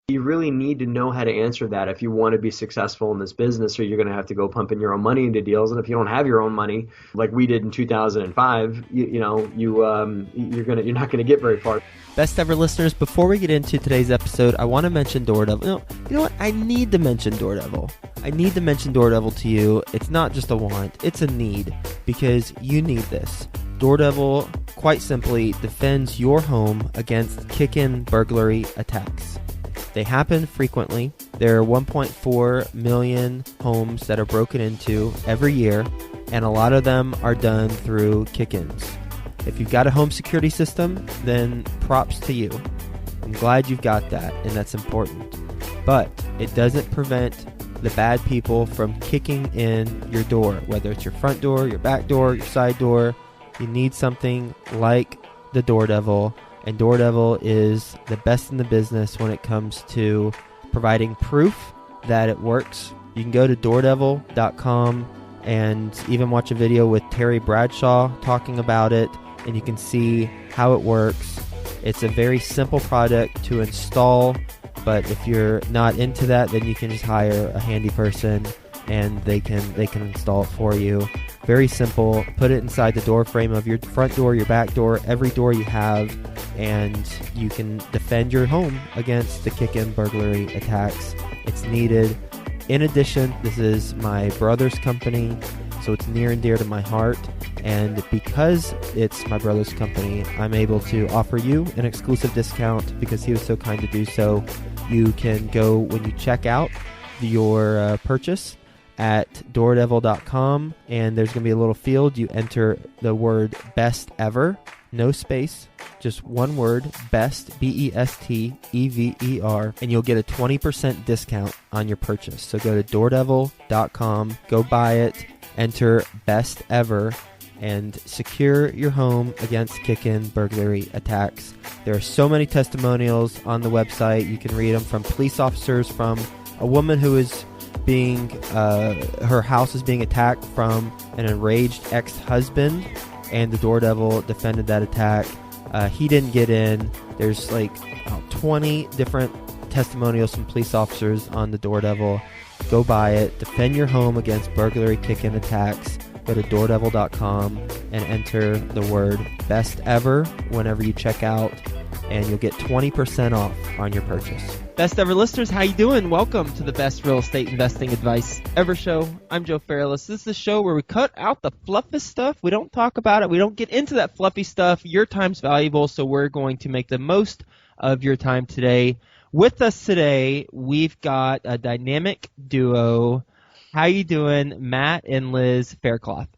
You really need to know how to answer that if you want to be successful in this business, or you're going to have to go pumping your own money into deals. And if you don't have your own money, like we did in 2005, you're not going to get very far. Best ever listeners, before we get into today's episode, I want to mention Daredevil. You know what? I need to mention Daredevil. I need to mention Daredevil to you. It's not just a want, it's a need, because you need this. Daredevil, quite simply, defends your home against kick-in burglary attacks. They happen frequently. There are 1.4 million homes that are broken into every year, and a lot of them are done through kick-ins. If you've got a home security system, then props to you. I'm glad you've got that, and that's important. But it doesn't prevent the bad people from kicking in your door, whether it's your front door, your back door, your side door. You need something like the Daredevil. And Daredevil is the best in the business when it comes to providing proof that it works. You can go to daredevil.com and even watch a video with Terry Bradshaw talking about it, and you can see how it works. It's a very simple product to install, but if you're not into that, then you can just hire a handy person and they can install it for you. Very simple. Put it inside the door frame of your front door, your back door, every door you have, and you can defend your home against the kick-in burglary attacks. It's needed. In addition, this is my brother's company, so it's near and dear to my heart. And because it's my brother's company, I'm able to offer you an exclusive discount because he was so kind to do so. You can go, when you check out your purchase, at daredevil.com, and there's going to be a little field. You enter the word best ever, no space, just one word, best, BESTEVER, and you'll get a 20% discount on your purchase. So go to daredevil.com, go buy it, enter best ever, and secure your home against kick-in burglary attacks. There are so many testimonials on the website. You can read them from police officers, from a woman who is her house is being attacked from an enraged ex-husband, and the Daredevil defended that attack. He didn't get in. There's like 20 different testimonials from police officers on the Daredevil. Go buy it. Defend your home against burglary kick-in attacks. Go to daredevil.com and enter the word best ever whenever you check out, and you'll get 20% off on your purchase. Best ever listeners, how you doing? Welcome to the best real estate investing advice ever show. I'm Joe Fairless. This is the show where we cut out the fluffy stuff. We don't talk about it. We don't get into that fluffy stuff. Your time's valuable, so we're going to make the most of your time today. With us today, we've got a dynamic duo. How you doing, Matt and Liz Faircloth?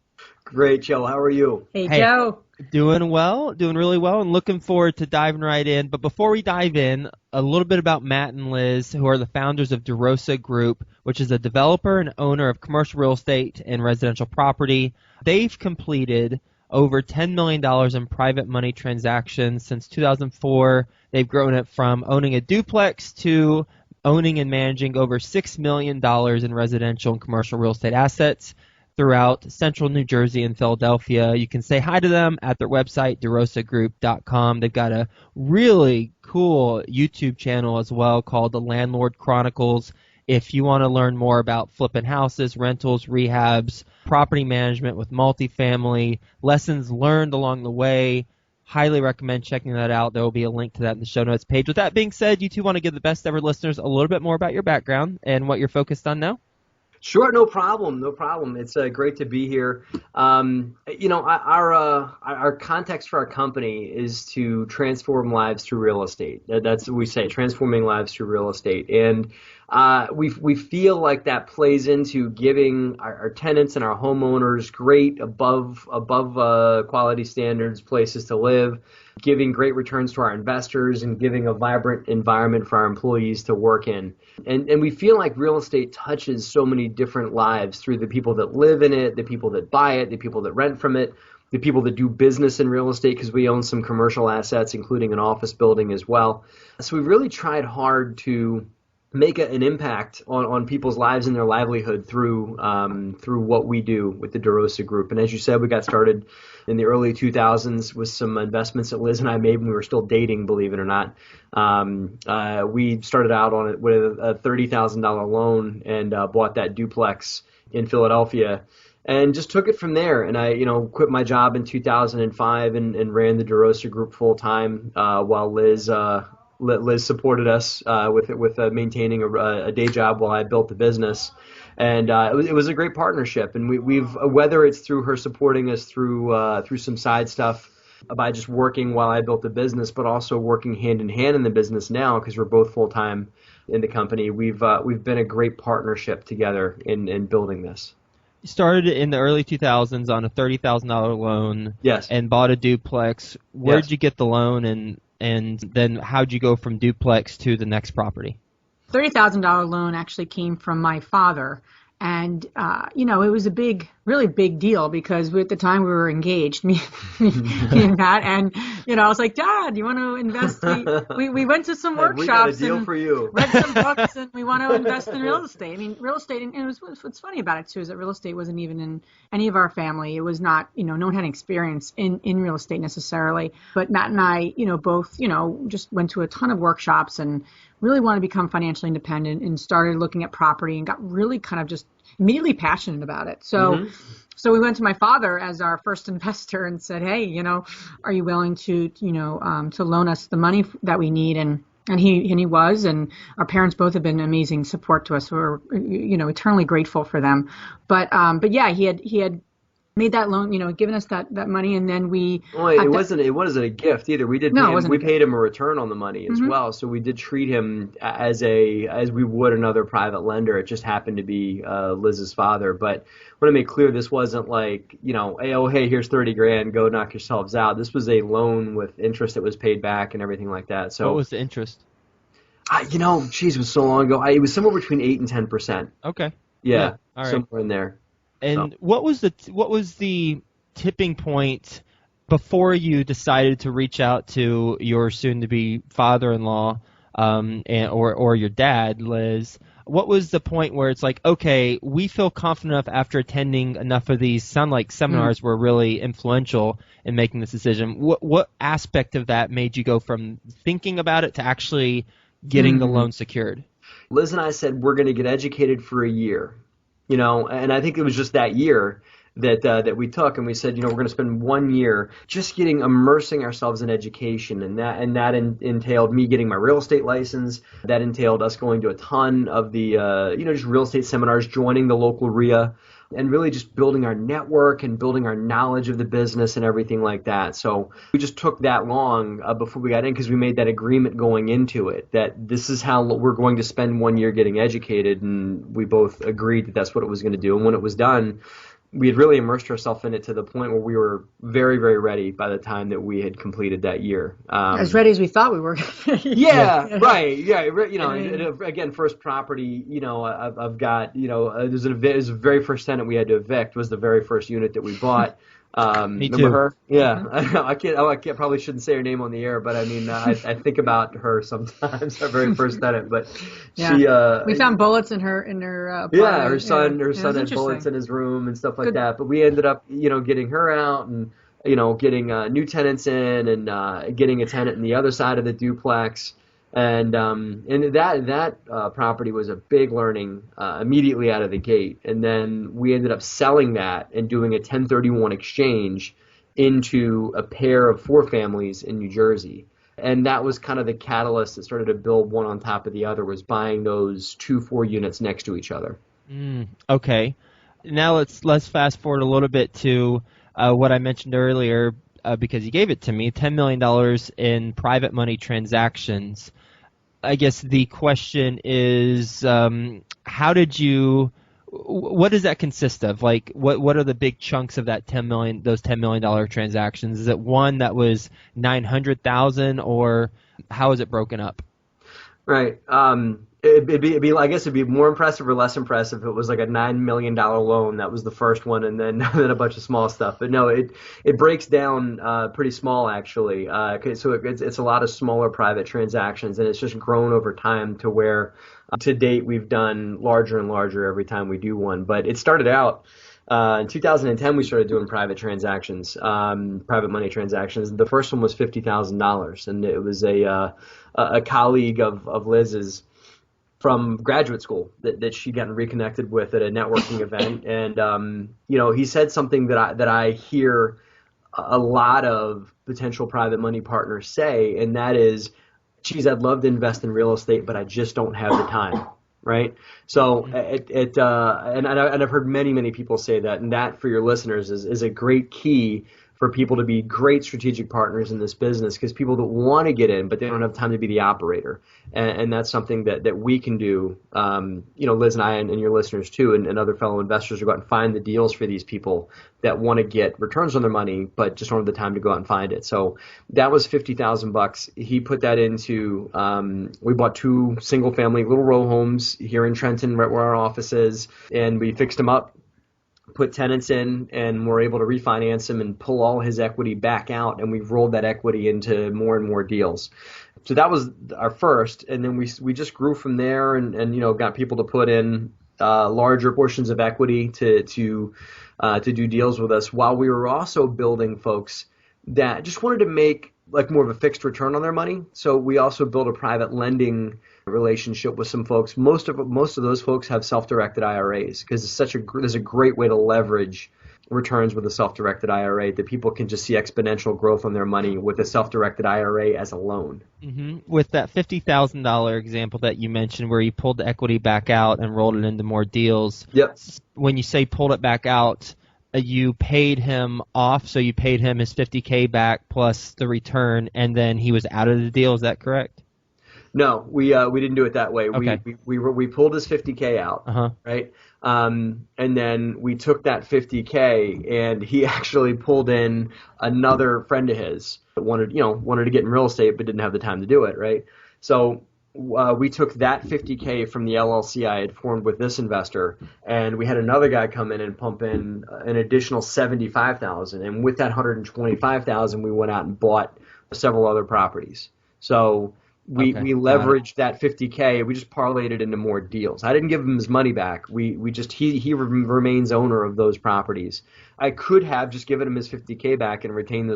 Great, Joe. How are you? Hey, Joe. Doing well, doing really well, and looking forward to diving right in. But before we dive in, a little bit about Matt and Liz, who are the founders of DeRosa Group, which is a developer and owner of commercial real estate and residential property. They've completed over $10 million in private money transactions since 2004. They've grown it from owning a duplex to owning and managing over $6 million in residential and commercial real estate assets throughout central New Jersey and Philadelphia. You can say hi to them at their website, derosagroup.com. They've got a really cool YouTube channel as well called The Landlord Chronicles. If you want to learn more about flipping houses, rentals, rehabs, property management with multifamily, lessons learned along the way, highly recommend checking that out. There will be a link to that in the show notes page. With that being said, you two want to give the best ever listeners a little bit more about your background and what you're focused on now? Sure, no problem. It's great to be here. Our context for our company is to transform lives through real estate. That's what we say, transforming lives through real estate. And we feel like that plays into giving our tenants and our homeowners great above quality standards places to live, giving great returns to our investors, and giving a vibrant environment for our employees to work in. And we feel like real estate touches so many different lives through the people that live in it, the people that buy it, the people that rent from it, the people that do business in real estate, because we own some commercial assets, including an office building as well. So we really tried hard to make an impact on people's lives and their livelihood through what we do with the DeRosa Group. And as you said, we got started in the early 2000s with some investments that Liz and I made when we were still dating, believe it or not. We started out on it with a $30,000 loan and bought that duplex in Philadelphia and just took it from there. And I, quit my job in 2005 and ran the DeRosa Group full time while Liz supported us with maintaining a day job while I built the business, and it was a great partnership. And we've whether it's through her supporting us through some side stuff by just working while I built the business, but also working hand in hand in the business now because we're both full time in the company. We've been a great partnership together in building this. You started in the early 2000s on a $30,000 loan. Yes. And bought a duplex. Where Yes. did you get the loan, and then how'd you go from duplex to the next property? $30,000 loan actually came from my father. And, it was a really big deal because at the time we were engaged, me and Pat. And, I was like, Dad, you want to invest? We went to some workshops. We got a deal for you. Read some books, and we want to invest in real estate. I mean, real estate, and what's funny about it, too, is that real estate wasn't even in any of our family. It was not, no one had experience in real estate necessarily. But Matt and I, both, just went to a ton of workshops and really wanted to become financially independent and started looking at property and got really kind of just immediately passionate about it. So So we went to my father as our first investor and said, hey, are you willing to loan us the money that we need? And he was, and our parents both have been amazing support to us. So we're, eternally grateful for them. But yeah, he had made that loan, given us that money, and then we. Well, it wasn't a gift either. We did. We paid him a return on the money as well. So we did treat him as we would another private lender. It just happened to be Liz's father. But I want to make clear, this wasn't like hey, here's $30,000, go knock yourselves out. This was a loan with interest that was paid back and everything like that. So what was the interest? Geez, it was so long ago. It was somewhere between 8 and 10%. Okay. Yeah, all right. somewhere in there. And what was the tipping point before you decided to reach out to your soon-to-be father-in-law or your dad, Liz? What was the point where it's like, okay, we feel confident enough after attending enough of these seminars were really influential in making this decision? What aspect of that made you go from thinking about it to actually getting the loan secured? Liz and I said we're going to get educated for a year. And I think it was just that year that we took, and we said, we're going to spend 1 year just immersing ourselves in education, and that entailed me getting my real estate license. That entailed us going to a ton of the just real estate seminars, joining the local RIA, and really just building our network and building our knowledge of the business and everything like that. So we just took that long before we got in, because we made that agreement going into it that this is how we're going to spend 1 year getting educated, and we both agreed that that's what it was going to do. And when it was done, we had really immersed ourselves in it to the point where we were very, very ready by the time that we had completed that year. As ready as we thought we were. Yeah, right. Yeah, and again, first property. I've got. There's the very first tenant we had to evict was the very first unit that we bought. Me remember too. her? Yeah, I can't. Probably shouldn't say her name on the air, but I mean, I think about her sometimes. Our very first tenant, but she. We found bullets in her apartment. Yeah, her son had bullets in his room and stuff like that. But we ended up, getting her out and getting new tenants in and getting a tenant in the other side of the duplex. And that property was a big learning immediately out of the gate. And then we ended up selling that and doing a 1031 exchange into a pair of 4 families in New Jersey. And that was kind of the catalyst that started to build one on top of the other, was buying those 2 4 units next to each other. Okay. Now let's fast forward a little bit to what I mentioned earlier, because you gave it to me, $10 million in private money transactions. I guess the question is, what does that consist of? Like, what are the big chunks of that those $10 million transactions? Is it one that was $900,000, or how is it broken up? Right. I guess it'd be more impressive or less impressive if it was like a $9 million loan. That was the first one, and then then a bunch of small stuff. But no, it breaks down pretty small actually. So it's a lot of smaller private transactions, and it's just grown over time to where to date we've done larger and larger every time we do one. But it started out. In 2010, we started doing private transactions, private money transactions. The first one was $50,000, and it was a colleague of Liz's from graduate school that she'd gotten reconnected with at a networking event. And, he said something that I hear a lot of potential private money partners say, and that is, geez, I'd love to invest in real estate, but I just don't have the time. Right. So and I've heard many people say that, and that for your listeners is a great key for people to be great strategic partners in this business, because people that want to get in, but they don't have time to be the operator. And that's something that we can do. Liz and I and your listeners too, and other fellow investors, are go out and find the deals for these people that want to get returns on their money, but just don't have the time to go out and find it. So that was $50,000. He put that into, we bought 2 single family little row homes here in Trenton, right where our office is, and we fixed them up, put tenants in, and we're able to refinance him and pull all his equity back out, and we've rolled that equity into more and more deals. So that was our first, and then we just grew from there, and got people to put in larger portions of equity to do deals with us, while we were also building folks that just wanted to make like more of a fixed return on their money. So we also built a private lending relationship with some folks. Most of those folks have self-directed IRAs, because there's a great way to leverage returns with a self-directed IRA, that people can just see exponential growth on their money with a self-directed IRA as a loan. Mm-hmm. With that $50,000 example that you mentioned, where you pulled the equity back out and rolled it into more deals. Yep. When you say pulled it back out, you paid him off, so you paid him his $50K back plus the return, and then he was out of the deal. Is that correct? No, we didn't do it that way. Okay. We pulled his $50K out, right? And then we took that $50K, and he actually pulled in another friend of his that wanted to get in real estate but didn't have the time to do it, right? So we took that $50K from the LLC I had formed with this investor, and we had another guy come in and pump in an additional $75,000, and with that $125,000, we went out and bought several other properties. So we leveraged that $50K. We just parlayed it into more deals. I didn't give him his money back. He remains owner of those properties. I could have just given him his $50K back and retained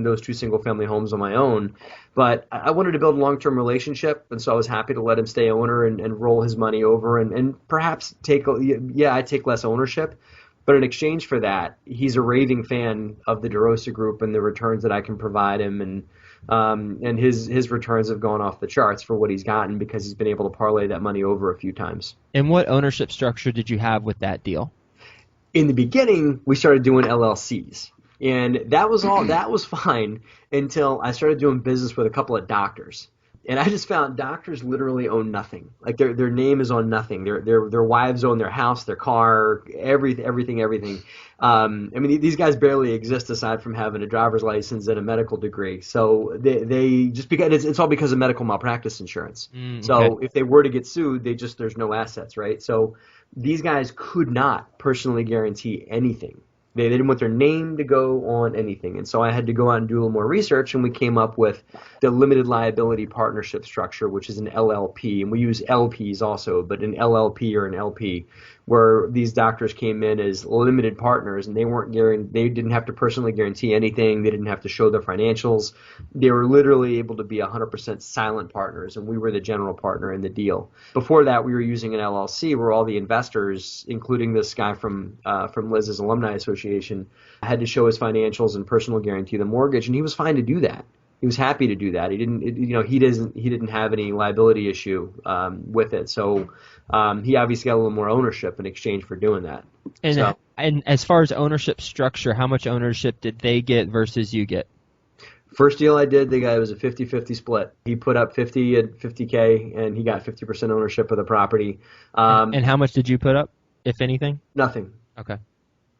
those 2 single family homes on my own, but I wanted to build a long-term relationship, and so I was happy to let him stay owner and roll his money over and perhaps I take less ownership. But in exchange for that, he's a raving fan of the DeRosa Group and the returns that I can provide him, and his returns have gone off the charts for what he's gotten, because he's been able to parlay that money over a few times. And what ownership structure did you have with that deal? In the beginning, we started doing LLCs, and that was fine until I started doing business with a couple of doctors. And I just found doctors literally own nothing. Like their name is on nothing. Their wives own their house, their car, everything. These guys barely exist aside from having a driver's license and a medical degree. So they just, because it's all because of medical malpractice insurance. So if they were to get sued, there's no assets, right? So these guys could not personally guarantee anything. They didn't want their name to go on anything. And so I had to go out and do a little more research, and we came up with the limited liability partnership structure, which is an LLP. And we use LPs also, but an LLP or an LP, where these doctors came in as limited partners, and they didn't have to personally guarantee anything. They didn't have to show their financials. They were literally able to be 100% silent partners, and we were the general partner in the deal. Before that, we were using an LLC where all the investors, including this guy from Liz's Alumni Association, had to show his financials and personal guarantee the mortgage, and he was fine to do that. He was happy to do that. He didn't have any liability issue with it. So he obviously got a little more ownership in exchange for doing that. And as far as ownership structure, how much ownership did they get versus you get? First deal I did, the guy was a 50-50 split. He put up 50K, and he got 50% ownership of the property. And how much did you put up, if anything? Nothing. Okay.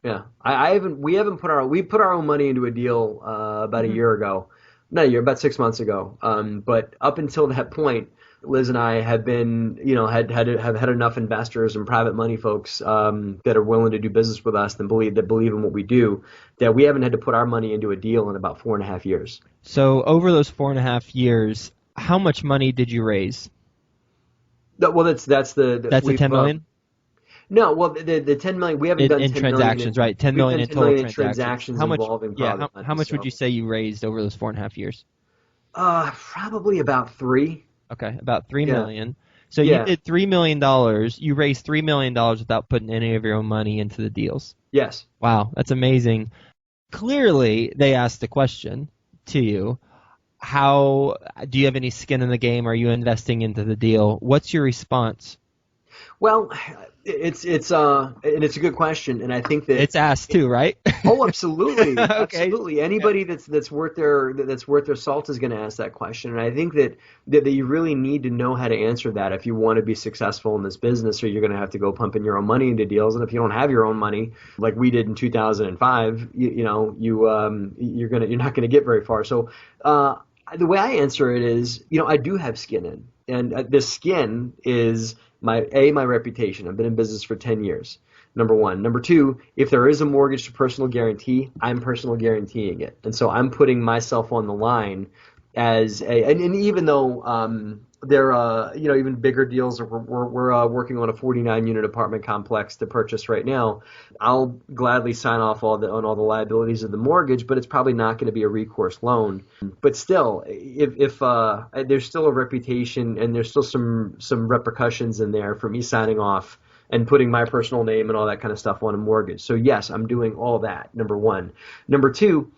Yeah, we put our own money into a deal about a year ago. Not a year, about 6 months ago. But up until that point, Liz and I have been, have had enough investors and private money folks that are willing to do business with us and believe in what we do, that we haven't had to put our money into a deal in about 4.5 years. So over those 4.5 years, how much money did you raise? Well, that's the 10 million. No, well, the 10 million, we haven't done in 10 transactions, million right? 10 million in total transactions. How much? Involving Yeah, private how money, much would you say you raised over those 4.5 years? Probably about three. Okay, about $3 Yeah. million. So Yeah. you did $3 million. You raised $3 million without putting any of your own money into the deals. Yes. Wow, that's amazing. Clearly, they asked the question to you. How do you have any skin in the game? Are you investing into the deal? What's your response? Well, it's and it's a good question, and I think that it's asked too, right? Oh, absolutely, Okay. absolutely. Anybody that's worth their salt is going to ask that question, and I think that you really need to know how to answer that if you want to be successful in this business, or you're going to have to go pumping your own money into deals, and if you don't have your own money, like we did in 2005, you're not going to get very far. So the way I answer it is, I do have skin in, and this skin is my reputation. I've been in business for 10 years. Number one. Number two, if there is a mortgage to personal guarantee, I'm personal guaranteeing it. And so I'm putting myself on the line and even though there even bigger deals, we're working on a 49 unit apartment complex to purchase right now, I'll gladly sign off on all the liabilities of the mortgage, but it's probably not going to be a recourse loan. But still, if there's still a reputation and there's still some repercussions in there for me signing off and putting my personal name and all that kind of stuff on a mortgage. So yes, I'm doing all that, number one. Number two,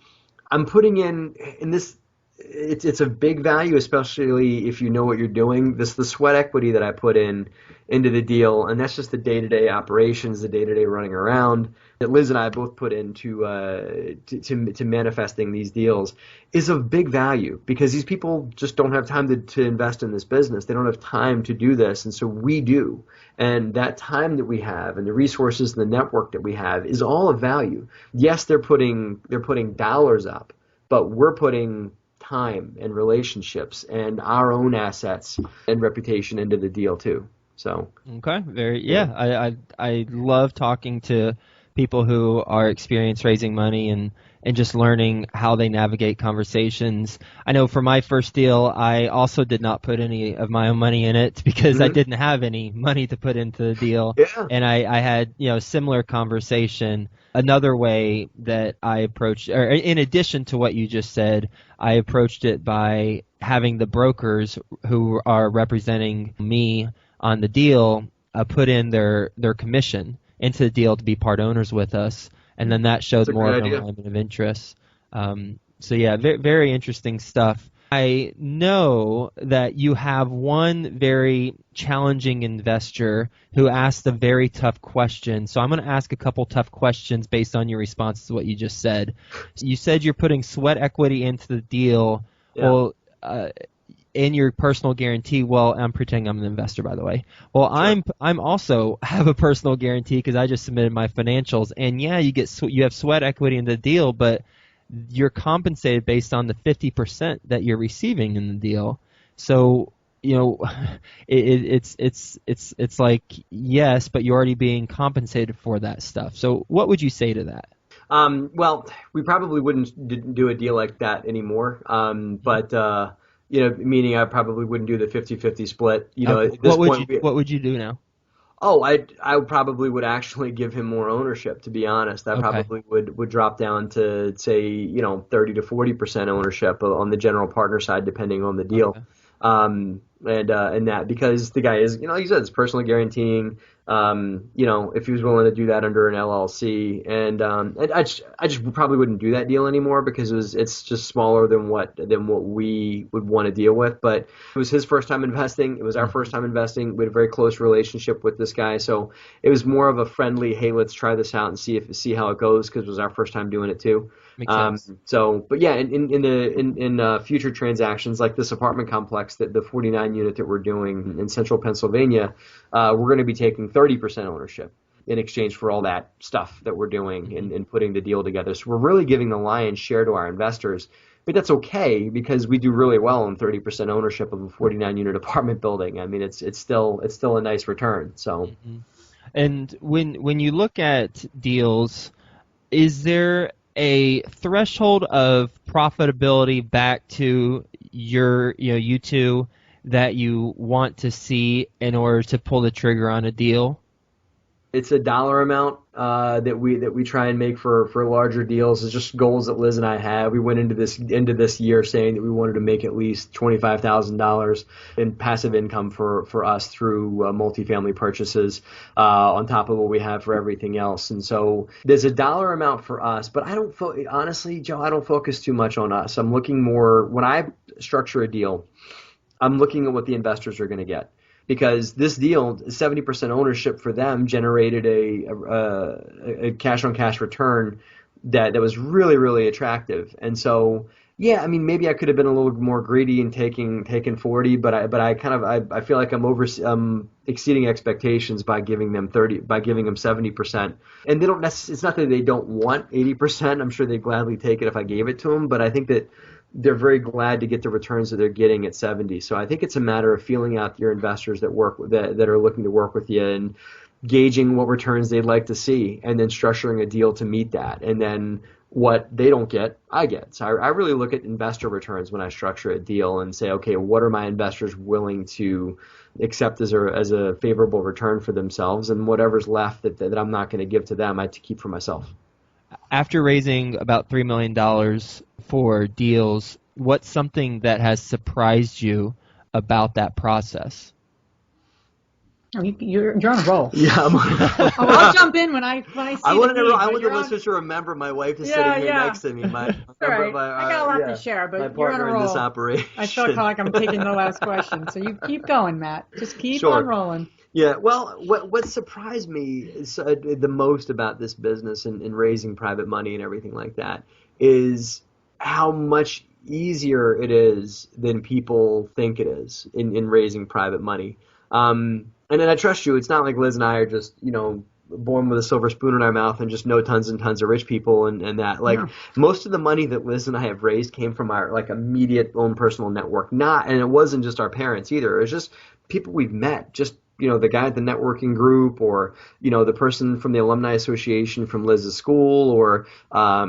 I'm putting in this, it's a big value, especially if you know what you're doing. The sweat equity that I put into the deal, and that's just the day-to-day operations, the day-to-day running around that Liz and I both put into to manifesting these deals, is of big value because these people just don't have time to invest in this business. They don't have time to do this, and so we do. And that time that we have and the resources and the network that we have is all of value. Yes, they're putting dollars up, but we're putting time and relationships and our own assets and reputation into the deal too. So okay, I love talking to people who are experienced raising money and just learning how they navigate conversations. I know for my first deal, I also did not put any of my own money in it because I didn't have any money to put into the deal. Yeah. And I had, a similar conversation. Another way that I approached, or in addition to what you just said, I approached it by having the brokers who are representing me on the deal put in their commission into the deal to be part owners with us, and then that showed more of an alignment of interest. So yeah, very, very interesting stuff. I know that you have one very challenging investor who asked a very tough question. So I'm going to ask a couple tough questions based on your response to what you just said. You said you're putting sweat equity into the deal. Yeah. Well, in your personal guarantee. Well, I'm pretending I'm an investor, by the way. Well, Sure. I'm also have a personal guarantee because I just submitted my financials. And yeah, you have sweat equity in the deal, but you're compensated based on the 50% that you're receiving in the deal. So it's like yes, but you're already being compensated for that stuff. So what would you say to that? Well, we probably wouldn't do a deal like that anymore. But meaning I probably wouldn't do the 50-50 split. At this point, what would you do now? Oh, I probably would actually give him more ownership, to be honest. I probably would drop down to, say, 30 to 40% ownership on the general partner side, depending on the deal. Okay. And that, because the guy is, he said it's personal guaranteeing, if he was willing to do that under an LLC, and I just probably wouldn't do that deal anymore because it's just smaller than what we would want to deal with. But it was his first time investing. It was our first time investing. We had a very close relationship with this guy, so it was more of a friendly, hey, let's try this out and see how it goes, because it was our first time doing it too. Makes sense. But yeah, in future transactions like this apartment complex, the 49 unit that we're doing in central Pennsylvania, we're going to be taking 30% ownership in exchange for all that stuff that we're doing and putting the deal together. So we're really giving the lion's share to our investors, But that's okay because we do really well on 30% ownership of a 49-unit apartment building. I mean, it's still a nice return. So, And when you look at deals, is there a threshold of profitability back to you two that you want to see in order to pull the trigger on a deal? it's a dollar amount that we try and make for larger deals. It's just goals that Liz and I have. We went into this year saying that we wanted to make at least $25,000 in passive income for us through multifamily purchases on top of what we have for everything else. And so there's a dollar amount for us, but honestly, Joe, I don't focus too much on us. I'm looking more when I structure a deal. I'm looking at what the investors are going to get. Because this deal, 70% ownership for them generated a cash-on-cash return that was really, really attractive. And so, yeah, I mean, maybe I could have been a little more greedy in taking 40, but I feel like I'm exceeding expectations by giving them 70%. And they don't it's not that they don't want 80%. I'm sure they'd gladly take it if I gave it to them, but I think that they're very glad to get the returns that they're getting at 70. So I think it's a matter of feeling out your investors that are looking to work with you and gauging what returns they'd like to see, and then structuring a deal to meet that. And then what they don't get, I get. So I really look at investor returns when I structure a deal and say, okay, what are my investors willing to accept as a favorable return for themselves, and whatever's left that I'm not going to give to them, I have to keep for myself. After raising about $3 million for deals, what's something that has surprised you about that process? Oh, you're on a roll. Yeah, I'll jump in when I see I want the listeners to remember my wife is sitting here next to me. All right. I got a lot to share, but you're on a roll. In this operation. I feel like I'm taking the last question, so you keep going, Matt. Just keep Sure. on rolling. Yeah, well, what surprised me is, the most about this business and raising private money and everything like that is how much easier it is than people think it is in raising private money. And then I trust you. It's not like Liz and I are just, born with a silver spoon in our mouth and just know tons and tons of rich people and that. Like, most of the money that Liz and I have raised came from our immediate own personal network. And it wasn't just our parents either. It was just people we've met, just the guy at the networking group, or, the person from the alumni association from Liz's school, or, a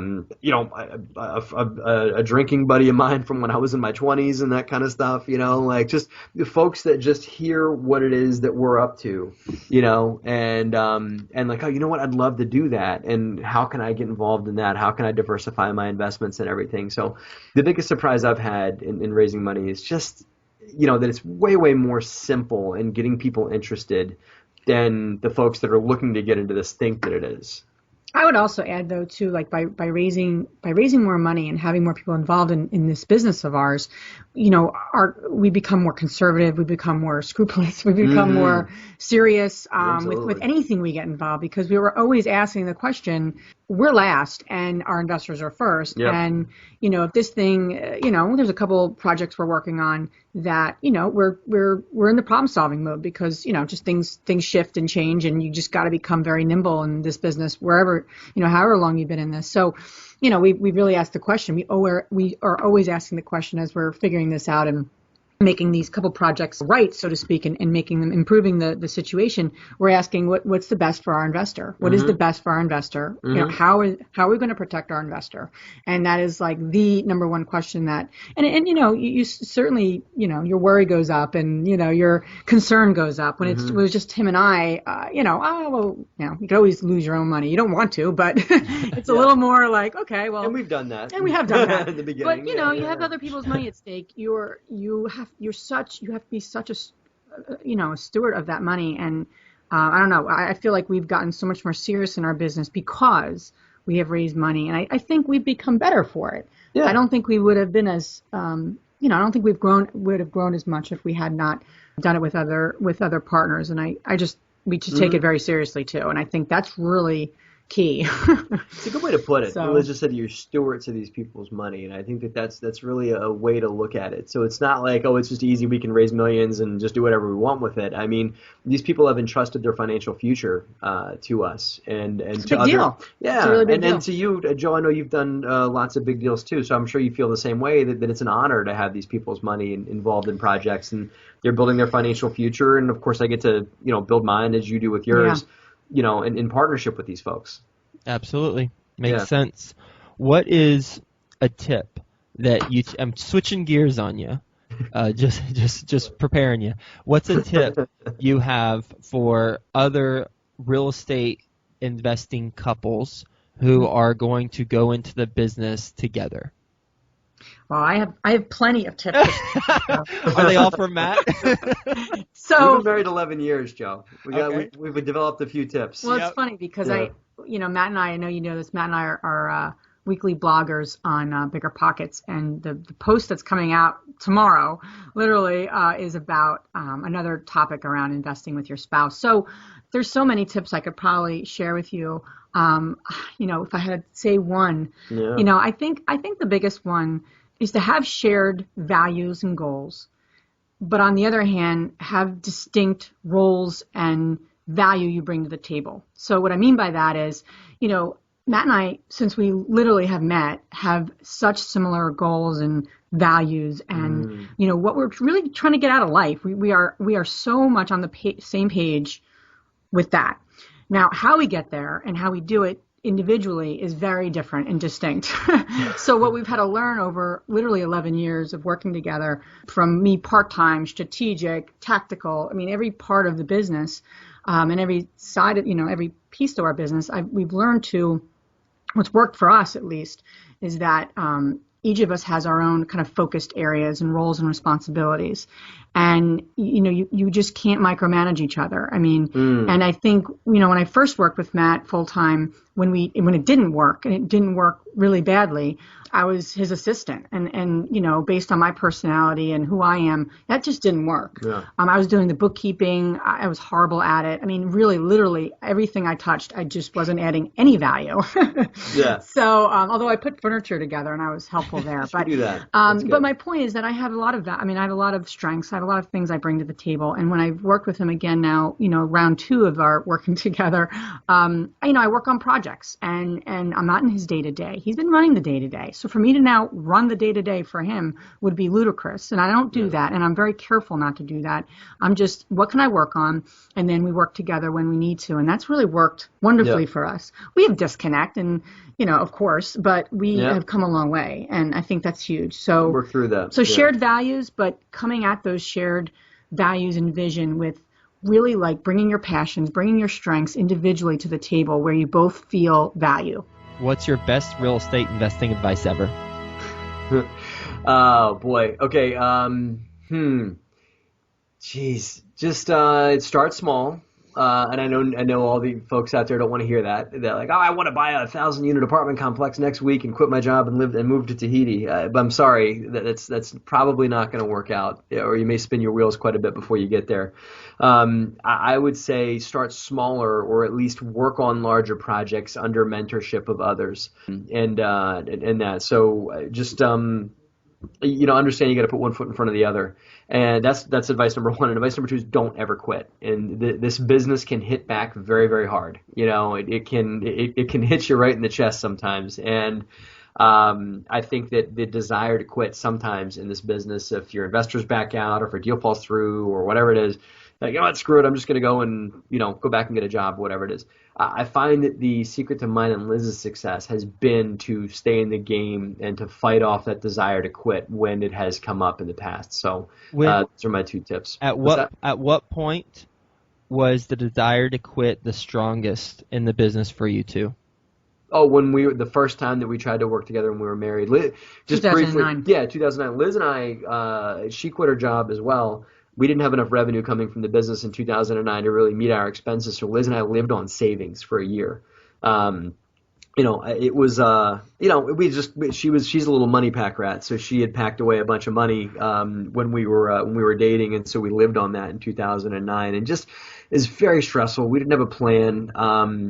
drinking buddy of mine from when I was in my 20s and that kind of stuff, just the folks that just hear what it is that we're up to, and like, oh, you know what, I'd love to do that. And how can I get involved in that? How can I diversify my investments and everything? So the biggest surprise I've had in raising money is just, that it's way, way more simple in getting people interested than the folks that are looking to get into this think that it is. I would also add, though, too, like by raising more money and having more people involved in this business of ours, we become more conservative, we become more scrupulous, we become more serious with anything we get involved, because we were always asking the question, we're last and our investors are first. Yep. And, if this thing, there's a couple projects we're working on that, we're in the problem solving mode, because, just things shift and change, and you just got to become very nimble in this business wherever, however long you've been in this. So, we really asked the question. We are always asking the question as we're figuring this out and making these couple projects right, so to speak, and making them, improving the situation. We're asking what's the best for our investor? What is the best for our investor? Mm-hmm. How are we going to protect our investor? And that is like the number one question that, and you certainly, your worry goes up, and, your concern goes up when it was just him and I, you could always lose your own money. You don't want to, but it's a little more like, okay, well. And we've done that. And we have done that. In the beginning. But, you have other people's money at stake. You have to be such a steward of that money. And I don't know, I feel like we've gotten so much more serious in our business because we have raised money, and I think we've become better for it. Yeah. I don't think we would have been as I don't think would have grown as much if we had not done it with other partners. And we just take it very seriously too. And I think that's really key. It's a good way to put it. So, Liz just said you're stewards of these people's money, and I think that's really a way to look at it. So it's not like, oh, it's just easy, we can raise millions and just do whatever we want with it. I mean, these people have entrusted their financial future to us, and it's a to big other, deal. yeah, It's a really big deal. and to you, Joe, I know you've done lots of big deals too, so I'm sure you feel the same way that it's an honor to have these people's money involved in projects, and they're building their financial future, and of course I get to build mine as you do with yours. Yeah. In partnership with these folks. Absolutely. Makes Yeah. sense. What is a tip that I'm switching gears on you, just preparing you. What's a tip you have for other real estate investing couples who are going to go into the business together? Well, I have plenty of tips. Are they all for Matt? So We've been married 11 years, Joe. We've developed a few tips. well, Yep. it's funny because Yeah. Matt and I know you know this. Matt and I are weekly bloggers on Bigger Pockets, and the post that's coming out tomorrow, literally, is about another topic around investing with your spouse. So there's so many tips I could probably share with you. If I had to say one, Yeah. I think the biggest one is to have shared values and goals, but on the other hand, have distinct roles and value you bring to the table. So what I mean by that is, Matt and I, since we literally have met, have such similar goals and values, and what we're really trying to get out of life. We are so much on the same page with that. Now, how we get there and how we do it individually is very different and distinct. So what we've had to learn over literally 11 years of working together, from me part-time, strategic, tactical, every part of the business, and every side of, every piece of our business, we've learned to, what's worked for us at least, is that each of us has our own kind of focused areas and roles and responsibilities. And, you just can't micromanage each other. And I think, when I first worked with Matt full time, when it didn't work, and it didn't work really badly, I was his assistant. And based on my personality and who I am, that just didn't work. Yeah. I was doing the bookkeeping. I was horrible at it. Really, literally everything I touched, I just wasn't adding any value. Yeah. So, although I put furniture together and I was helpful there, but do that. That's good. but my point is that I have a lot of I have a lot of strengths. I have a lot of things I bring to the table. And when I've worked with him again now, round 2 of our working together, I work on projects, and I'm not in his day to day. He's been running the day to day. So for me to now run the day to day for him would be ludicrous, and I don't do that, and I'm very careful not to do that. I'm just, what can I work on, and then we work together when we need to, and that's really worked wonderfully for us. We have disconnect, and of course, but we have come a long way, and I think that's huge. So work through that. So shared values, but coming at those shared values and vision with really like bringing your passions, bringing your strengths individually to the table where you both feel value. What's your best real estate investing advice ever? Oh boy. Okay. Geez. Just start small. And I know all the folks out there don't want to hear that. They're like, oh, I want to buy a 1,000-unit apartment complex next week and quit my job and move to Tahiti. But I'm sorry, that's probably not going to work out, or you may spin your wheels quite a bit before you get there. I would say start smaller, or at least work on larger projects under mentorship of others, and that. So just understand you got to put one foot in front of the other. And that's advice number 1. And advice number 2 is don't ever quit. And this business can hit back very, very hard. It can hit you right in the chest sometimes. And I think that the desire to quit sometimes in this business, if your investors back out, or if a deal falls through, or whatever it is, like, what, screw it, I'm just going to go and go back and get a job, whatever it is. I find that the secret to mine and Liz's success has been to stay in the game and to fight off that desire to quit when it has come up in the past. So those are my 2 tips. At what point was the desire to quit the strongest in the business for you two? Oh, the first time that we tried to work together when we were married. Just 2009. Briefly, yeah, 2009. Liz and I, she quit her job as well. We didn't have enough revenue coming from the business in 2009 to really meet our expenses. So Liz and I lived on savings for a year. It was, she's a little money pack rat. So she had packed away a bunch of money, when we were dating. And so we lived on that in 2009, and just, is very stressful. We didn't have a plan.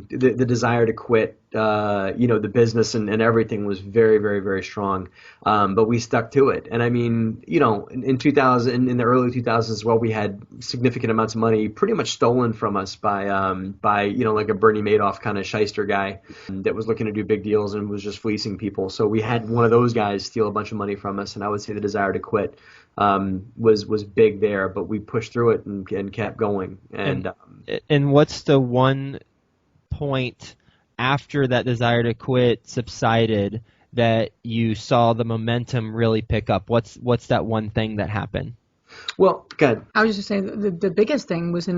The desire to quit, the business and everything was very, very, very strong. But we stuck to it. And I mean, in 2000, in the early 2000s as well, we had significant amounts of money pretty much stolen from us by like a Bernie Madoff kind of shyster guy that was looking to do big deals and was just fleecing people. So we had one of those guys steal a bunch of money from us. And I would say the desire to quit was big there, but we pushed through it and kept going. And what's the one point after that desire to quit subsided that you saw the momentum really pick up? What's that one thing that happened? Well, good. I was just saying the biggest thing was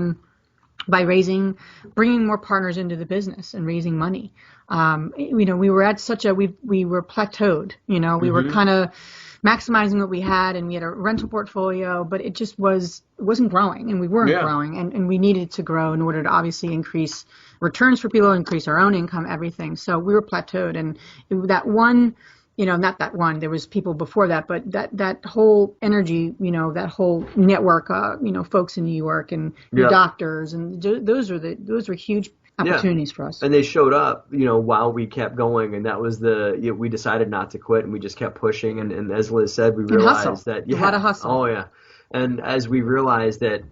by bringing more partners into the business and raising money. We were at we were plateaued. We were kind of maximizing what we had, and we had a rental portfolio, but it just wasn't growing, and we weren't growing, and we needed to grow in order to obviously increase returns for people, increase our own income, everything. So we were plateaued, and that one, not that one, there was people before that, but that whole energy, that whole network, folks in New York and your doctors, and those were huge opportunities for us. And they showed up, while we kept going, and that was we decided not to quit, and we just kept pushing. And as Liz said, we realized that a lot of hustle. Oh yeah. And as we realized that,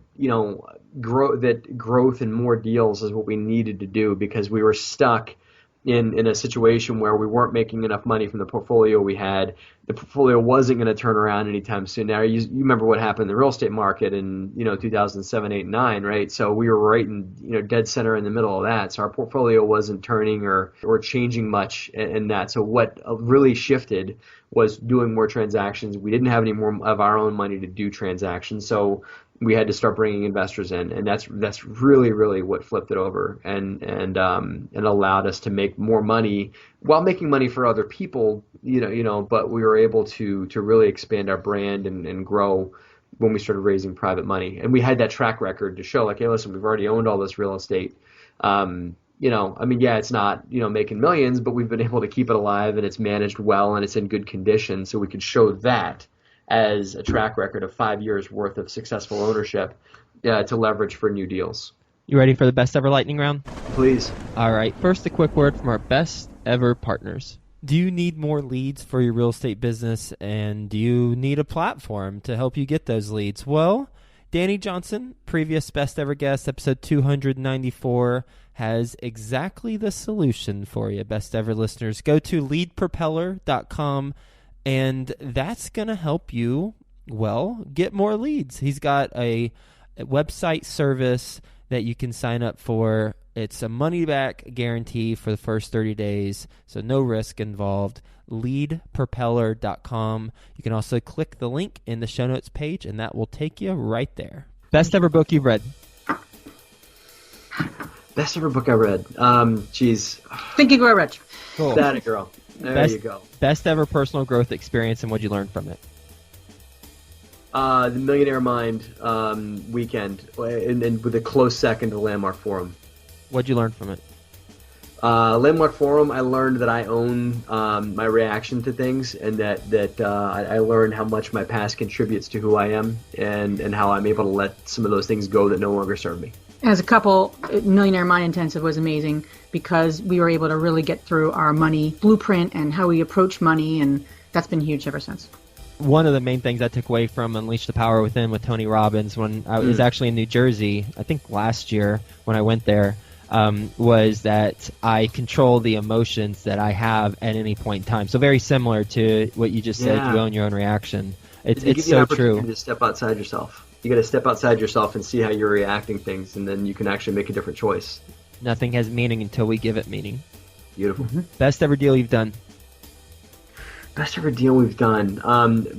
growth and more deals is what we needed to do, because we were stuck in a situation where we weren't making enough money from the portfolio we had. The portfolio wasn't going to turn around anytime soon. Now, you remember what happened in the real estate market in 2007, 8, 9, right? So we were right in dead center in the middle of that. So our portfolio wasn't turning or changing much in that. So what really shifted was doing more transactions. We didn't have any more of our own money to do transactions, so we had to start bringing investors in, and that's really, really what flipped it over and allowed us to make more money while making money for other people, but we were able to really expand our brand and grow when we started raising private money. And we had that track record to show, like, hey, listen, we've already owned all this real estate. It's not, making millions, but we've been able to keep it alive, and it's managed well, and it's in good condition, so we could show that as a track record of 5 years worth of successful ownership to leverage for new deals. You ready for the best ever lightning round? Please. All right. First, a quick word from our best ever partners. Do you need more leads for your real estate business, and do you need a platform to help you get those leads? Well, Danny Johnson, previous best ever guest, episode 294, has exactly the solution for you, best ever listeners. Go to leadpropeller.com. And that's going to help you, get more leads. He's got a website service that you can sign up for. It's a money-back guarantee for the first 30 days, so no risk involved. Leadpropeller.com. You can also click the link in the show notes page, and that will take you right there. Best ever book you've read? Best ever book I read? Think and Grow Rich. Cool. That a girl. There you go. Best ever personal growth experience, and what'd you learn from it? The Millionaire Mind weekend, and with a close second to Landmark Forum. What'd you learn from it? Landmark Forum, I learned that I own my reaction to things, and that I learned how much my past contributes to who I am, and how I'm able to let some of those things go that no longer serve me. As a couple, Millionaire Mind Intensive was amazing because we were able to really get through our money blueprint and how we approach money, and that's been huge ever since. One of the main things I took away from Unleash the Power Within with Tony Robbins when I was actually in New Jersey, I think last year when I went there, was that I control the emotions that I have at any point in time. So very similar to what you just said, you own your own reaction. It's so true. To step outside yourself. You got to step outside yourself and see how you're reacting things, and then you can actually make a different choice. Nothing has meaning until we give it meaning. Beautiful. Mm-hmm. Best ever deal you've done? Best ever deal we've done.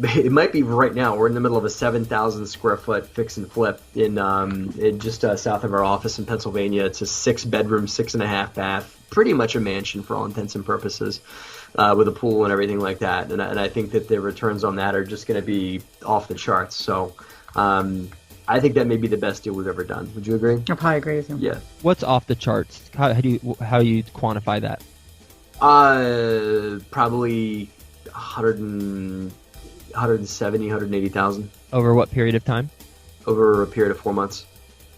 It might be right now. We're in the middle of a 7,000 square foot fix and flip in just south of our office in Pennsylvania. It's a 6-bedroom, 6.5 bath, pretty much a mansion for all intents and purposes, with a pool and everything like that. And I think that the returns on that are just going to be off the charts. So I think that may be the best deal we've ever done. Would you agree? I probably agree with you. Yeah. What's off the charts? How do you quantify that? Probably 170, 180,000. Over what period of time? Over a period of 4 months.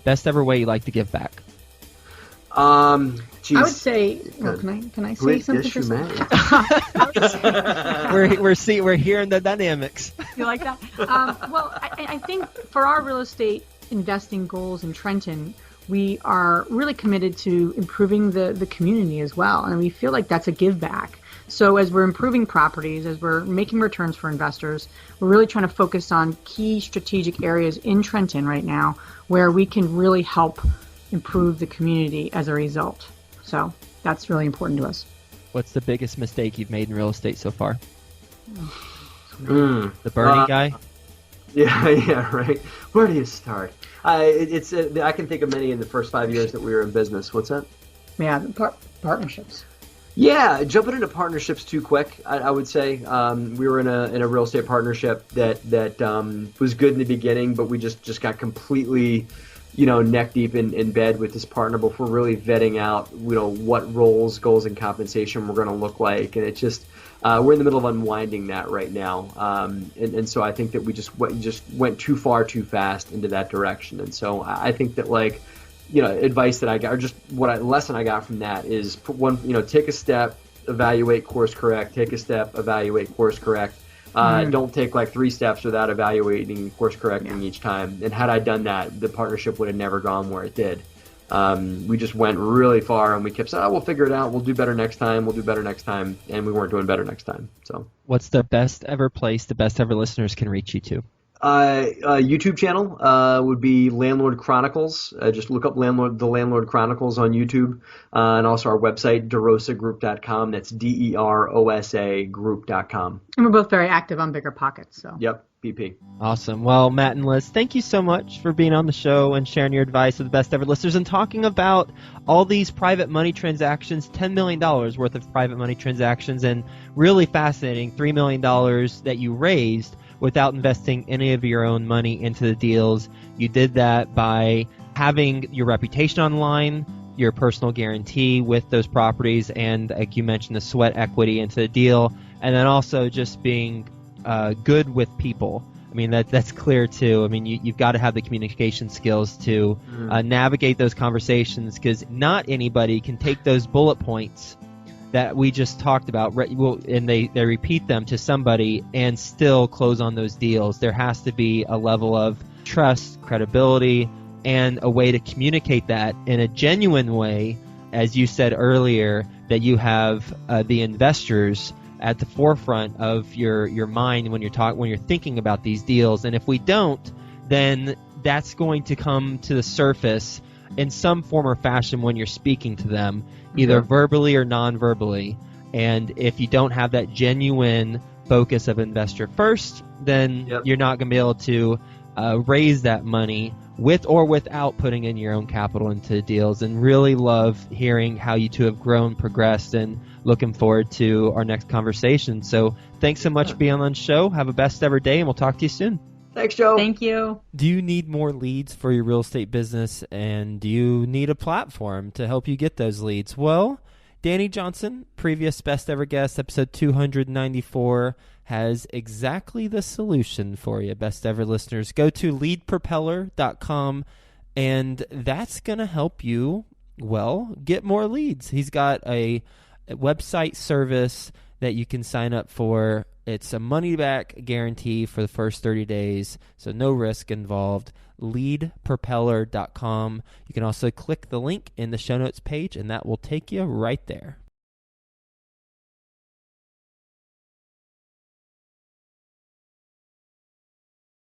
best ever way you like to give back? Geez. I would say, well, can I say something? Yes, you may. We're hearing the dynamics. You like that? Well, I think for our real estate investing goals in Trenton, we are really committed to improving the community as well, and we feel like that's a give back. So as we're improving properties, as we're making returns for investors, we're really trying to focus on key strategic areas in Trenton right now where we can really help improve the community as a result. So that's really important to us. What's the biggest mistake you've made in real estate so far? The Bernie guy? Yeah, right. Where do you start? I can think of many in the first 5 years that we were in business. What's that? Yeah, partnerships. Yeah, jumping into partnerships too quick, I would say. We were in a real estate partnership that was good in the beginning, but we just got completely, neck deep in bed with this partner before really vetting out, what roles, goals, and compensation were going to look like. And it just, we're in the middle of unwinding that right now. And so I think that we just went too far too fast into that direction. And so I think that advice that I got, or just lesson I got from that is take a step, evaluate, course correct, take a step, evaluate, course correct. Don't take 3 steps without evaluating, course correcting each time. And had I done that, the partnership would have never gone where it did. We just went really far and we kept saying, we'll figure it out. We'll do better next time. We'll do better next time. And we weren't doing better next time. So what's the best ever place the best ever listeners can reach you to? YouTube channel would be Landlord Chronicles. Just look up the Landlord Chronicles on YouTube, and also our website derosagroup.com. That's DEROSA group.com. And we're both very active on Bigger Pockets. So. Yep, BP. Awesome. Well, Matt and Liz, thank you so much for being on the show and sharing your advice with the best ever listeners and talking about all these private money transactions, $10 million worth of private money transactions, and really fascinating $3 million that you raised without investing any of your own money into the deals. You did that by having your reputation online, your personal guarantee with those properties, and like you mentioned, the sweat equity into the deal, and then also just being good with people. I mean, that's clear too. I mean, you've got to have the communication skills to navigate those conversations, because not anybody can take those bullet points that we just talked about, and they repeat them to somebody and still close on those deals. There has to be a level of trust, credibility, and a way to communicate that in a genuine way, as you said earlier, that you have the investors at the forefront of your mind when you're thinking about these deals. And if we don't, then that's going to come to the surface in some form or fashion when you're speaking to them, either verbally or non-verbally. And if you don't have that genuine focus of investor first, then you're not going to be able to raise that money with or without putting in your own capital into deals. And really love hearing how you two have grown, progressed, and looking forward to our next conversation. So thanks so much for being on the show. Have a best ever day, and we'll talk to you soon. Thanks, Joe. Thank you. Do you need more leads for your real estate business, and do you need a platform to help you get those leads? Well, Danny Johnson, previous best ever guest, episode 294, has exactly the solution for you, best ever listeners. Go to leadpropeller.com, and that's going to help you, get more leads. He's got a website service that you can sign up for. It's a money-back guarantee for the first 30 days, so no risk involved. Leadpropeller.com. You can also click the link in the show notes page, and that will take you right there.